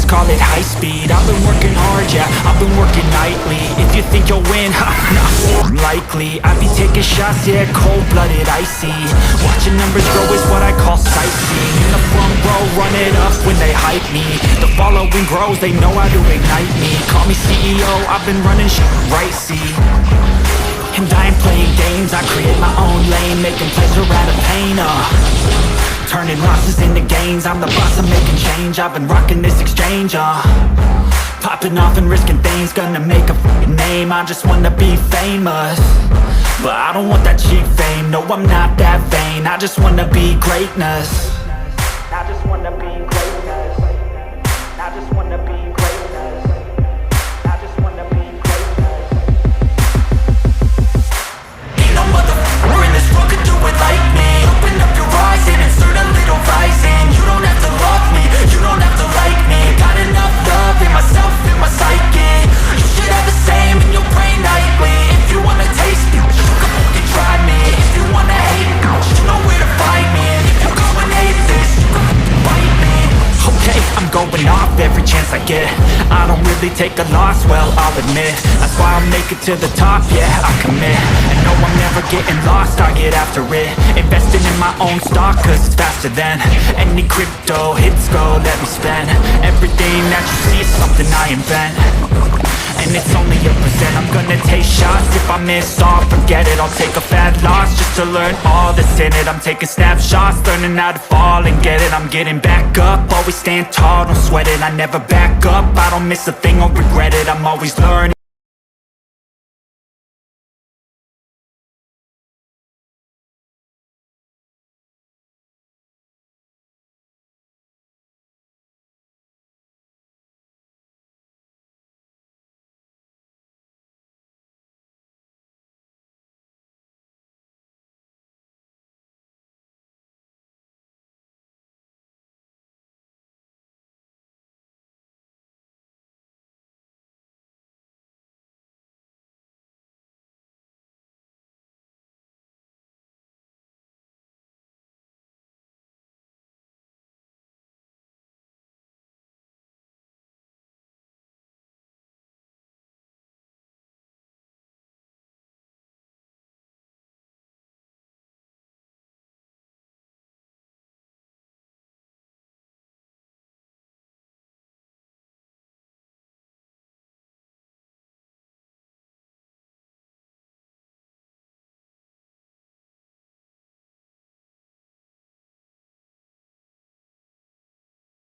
fast, call it high speed. I've been working hard, yeah, I've been working nightly. If you think you'll win, ha, nah, unlikely. I be taking shots, yeah, cold-blooded, icy. Watching numbers grow is what I call sightseeing. In the front row, run it up when they hype me. The following grows, they know how to ignite me. Call me CEO, I've been running shit right, see. And I ain't playing games, I create my own lane, making pleasure out of pain, turning losses into gains, I'm the boss, I'm making change. I've been rocking this exchange, popping off and risking things, gonna make a f***ing name. I just wanna be famous, but I don't want that cheap fame. No, I'm not that vain, I just wanna be greatness. I just wanna be greatness. I just wanna be greatness. I just wanna be greatness. Ain't no motherfucker in this world could do it like me. Open up your eyes and insert a little rising. You don't have to love me, you don't have to like me. Got enough love in myself, in my psyche. You should have the same in your brain nightly. If you wanna taste me, you can fucking try me. If you wanna hate me, you know where to find me. And if you go and hate this, you can fucking bite me. Okay, I'm going off every chance I get. I don't really take a loss, well, I'll admit. That's why I'll make it to the top, yeah, I commit. And no, I'm never getting lost, I get after it. Investing in my own stock, cause it's faster than any crypto hits go, let me spend. Everything that you see is something I invent, and it's only a percent. I'm gonna take shots, if I miss all, forget it. I'll take a fat loss just to learn all that's in it. I'm taking snapshots, learning how to fall and get it. I'm getting back up, always stand tall, don't sweat it. I never back up, I don't miss a thing or regret it. I'm always learning.